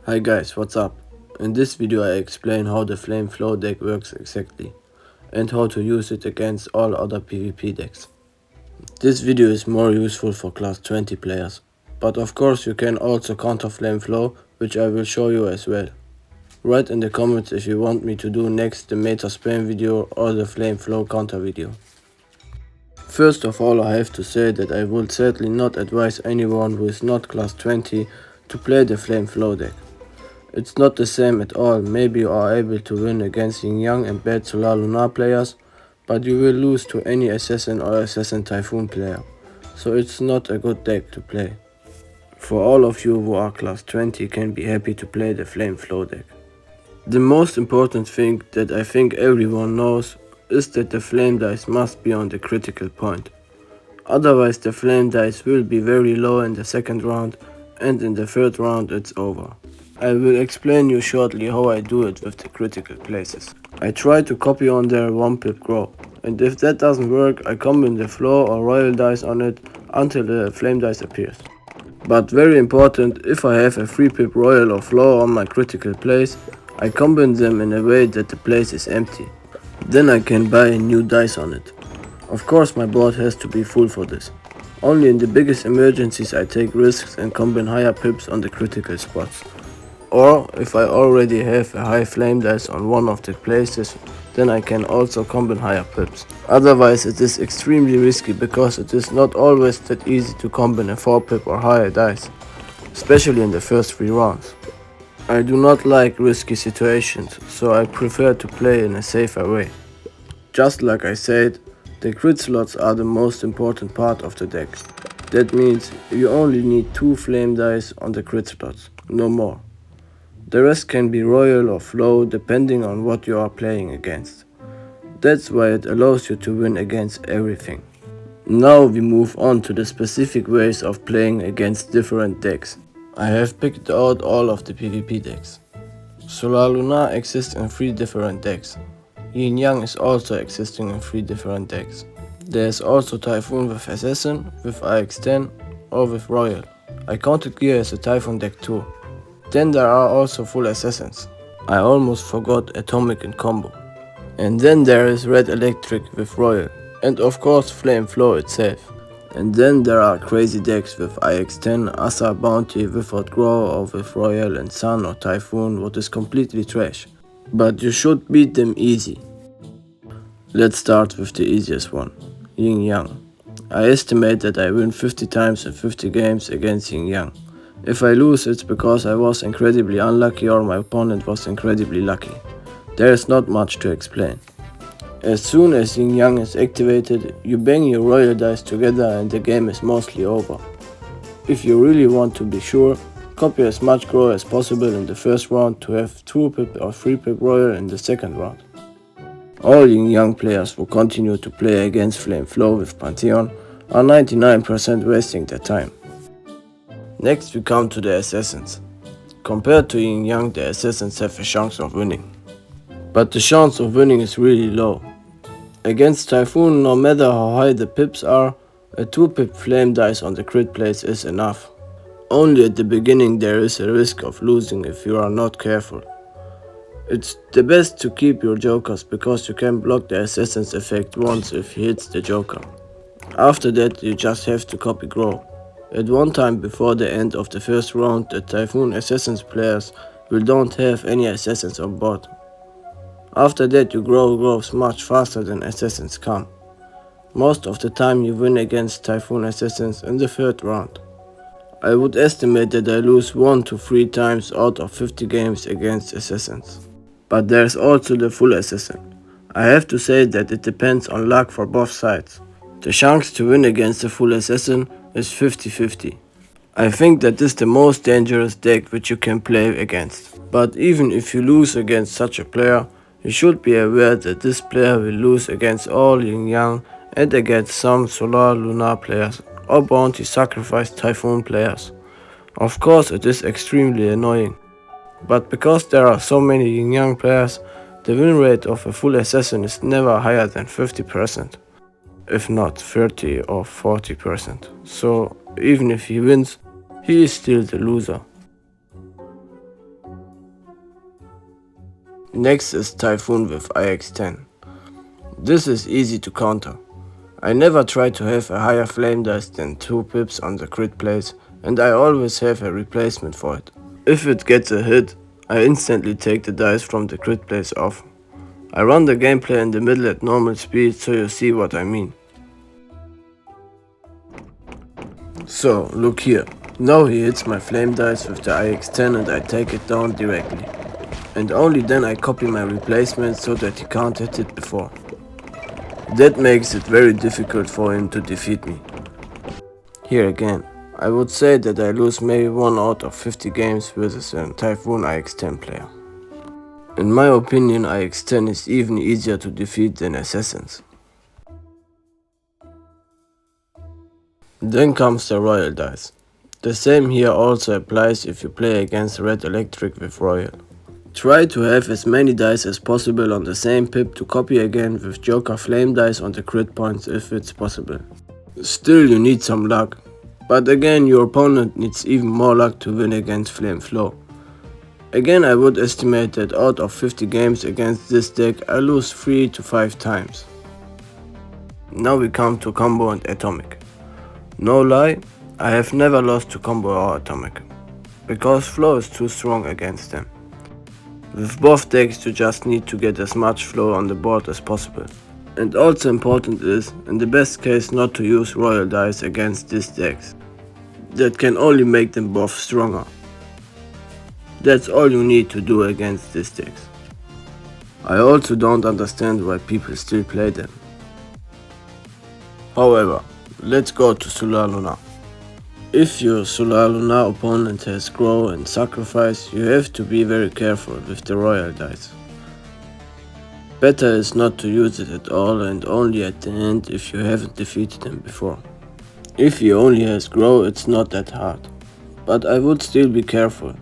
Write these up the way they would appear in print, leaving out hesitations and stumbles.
Hi guys, what's up? In this video I explain how the Flame Flow deck works exactly and how to use it against all other PvP decks. This video is more useful for class 20 players, but of course you can also counter Flame Flow, which I will show you as well. Write in the comments if you want me to do next the meta spam video or the Flame Flow counter video. First of all, I have to say that I would certainly not advise anyone who is not class 20 to play the Flame Flow deck. It's not the same at all. Maybe you are able to win against young and bad Solar Lunar players, but you will lose to any Assassin or Assassin Typhoon player, so it's not a good deck to play. For all of you who are class 20 can be happy to play the Flame Flow deck. The most important thing that I think everyone knows is that the flame dice must be on the critical point. Otherwise the flame dice will be very low in the second round, and in the third round it's over. I will explain you shortly how I do it with the critical places. I try to copy on their 1 pip grow, and if that doesn't work I combine the floor or royal dice on it until the flame dice appears. But very important, if I have a 3 pip royal or floor on my critical place, I combine them in a way that the place is empty. Then I can buy a new dice on it. Of course my board has to be full for this. Only in the biggest emergencies I take risks and combine higher pips on the critical spots. Or if I already have a high flame dice on one of the places, then I can also combine higher pips. Otherwise it is extremely risky because it is not always that easy to combine a 4 pip or higher dice, especially in the first 3 rounds. I do not like risky situations, so I prefer to play in a safer way. Just like I said, the crit slots are the most important part of the deck. That means you only need 2 flame dice on the crit slots, no more. The rest can be royal or flow depending on what you are playing against. That's why it allows you to win against everything. Now we move on to the specific ways of playing against different decks. I have picked out all of the PvP decks. Solar Lunar exists in 3 different decks. Yin Yang is also existing in 3 different decks. There is also Typhoon with Assassin, with IX10 or with Royal. I counted Gear as a Typhoon deck too. Then there are also full Assassins. I almost forgot Atomic and Combo. And then there is Red Electric with Royal. And of course Flame Flow itself. And then there are crazy decks with IX10, Asa, Bounty, without Grow or with Royal and Sun or Typhoon, what is completely trash. But you should beat them easy. Let's start with the easiest one, Yin Yang. I estimate that I win 50 times in 50 games against Yin Yang. If I lose it's because I was incredibly unlucky or my opponent was incredibly lucky. There is not much to explain. As soon as Yin Yang is activated, you bang your royal dice together and the game is mostly over. If you really want to be sure, copy as much grow as possible in the first round to have 2 pip or 3 pip royal in the second round. All Yin Yang players who continue to play against Flame Flow with Pantheon are 99% wasting their time. Next we come to the Assassins. Compared to Yin Yang, the Assassins have a chance of winning. But the chance of winning is really low. Against Typhoon, no matter how high the pips are, a 2 pip flame dice on the crit place is enough. Only at the beginning there is a risk of losing if you are not careful. It's the best to keep your jokers because you can block the Assassin's effect once if he hits the joker. After that you just have to copy grow. At one time before the end of the first round the Typhoon Assassins players don't have any Assassins on board. After that you grows much faster than Assassins come. Most of the time you win against Typhoon Assassins in the third round. I would estimate that I lose 1 to 3 times out of 50 games against Assassins. But there's also the full Assassin. I have to say that it depends on luck for both sides. The chance to win against the full Assassin is 50-50. I think that is the most dangerous deck which you can play against. But even if you lose against such a player, you should be aware that this player will lose against all Yin Yang and against some Solar Lunar players or Bounty Sacrifice Typhoon players. Of course it is extremely annoying. But because there are so many Yin Yang players, the win rate of a full Assassin is never higher than 50%. If not 30 or 40%. So even if he wins, he is still the loser. Next is Typhoon with IX10. This is easy to counter. I never try to have a higher flame dice than 2 pips on the crit place, and I always have a replacement for it. If it gets a hit, I instantly take the dice from the crit place off. I run the gameplay in the middle at normal speed so you see what I mean. So, look here. Now he hits my flame dice with the IX10 and I take it down directly. And only then I copy my replacement so that he can't hit it before. That makes it very difficult for him to defeat me. Here again, I would say that I lose maybe 1 out of 50 games versus a Typhoon IX10 player. In my opinion, IX10 is even easier to defeat than Assassins. Then comes the Royal dice. The same here also applies if you play against Red Electric with Royal. Try to have as many dice as possible on the same pip to copy again with Joker Flame dice on the crit points if it's possible. Still you need some luck, but again your opponent needs even more luck to win against Flame Flow. Again I would estimate that out of 50 games against this deck I lose 3 to 5 times. Now we come to Combo and Atomic. No lie, I have never lost to Combo or Atomic, because Flow is too strong against them. With both decks you just need to get as much flow on the board as possible. And also important is, in the best case, not to use Royal dice against these decks. That can only make them both stronger. That's all you need to do against these decks. I also don't understand why people still play them. However, let's go to Solar Lunar. If your Solar Lunar opponent has Grow and Sacrifice, you have to be very careful with the Royal dice. Better is not to use it at all and only at the end if you haven't defeated him before. If he only has Grow, it's not that hard, but I would still be careful.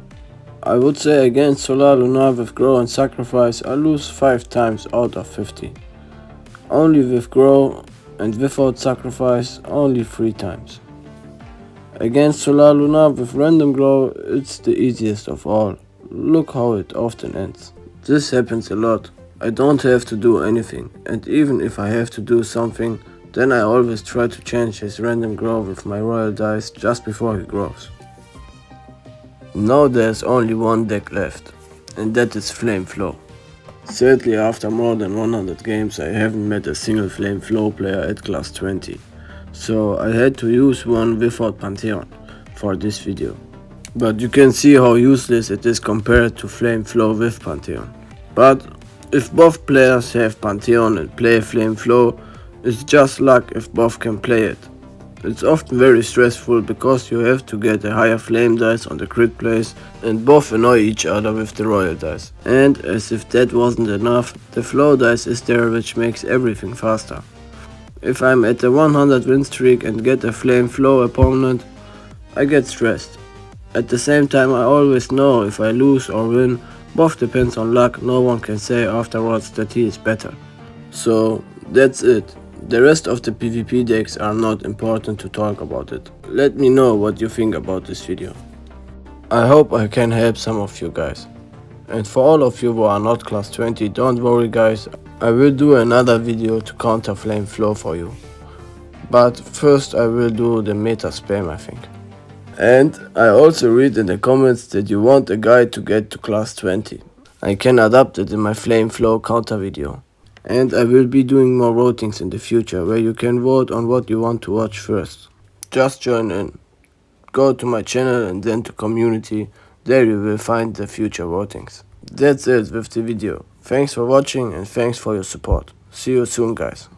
I would say against Solar Lunar with Grow and Sacrifice I lose 5 times out of 50. Only with Grow and without Sacrifice only 3 times. Against Solar Lunar with Random Grow it's the easiest of all. Look how it often ends. This happens a lot. I don't have to do anything, and even if I have to do something, then I always try to change his Random Grow with my Royal dice just before he grows. Now there's only one deck left, and that is Flame Flow. Sadly, after more than 100 games I haven't met a single Flame Flow player at class 20. So I had to use one without Pantheon for this video. But you can see how useless it is compared to Flame Flow with Pantheon. But if both players have Pantheon and play Flame Flow, it's just luck if both can play it. It's often very stressful because you have to get a higher flame dice on the crit place and both annoy each other with the Royal dice. And as if that wasn't enough, the Flow dice is there which makes everything faster. If I'm at a 100 win streak and get a Flame Flow opponent, I get stressed. At the same time I always know if I lose or win, both depends on luck, no one can say afterwards that he is better. So that's it. The rest of the PvP decks are not important to talk about it. Let me know what you think about this video. I hope I can help some of you guys. And for all of you who are not class 20, don't worry guys, I will do another video to counter Flame Flow for you. But first I will do the meta spam I think. And I also read in the comments that you want a guide to get to class 20. I can adapt it in my Flame Flow counter video. And I will be doing more votings in the future where you can vote on what you want to watch first. Just join in. Go to my channel and then to community, there you will find the future votings. That's it with the video. Thanks for watching and thanks for your support. See you soon guys.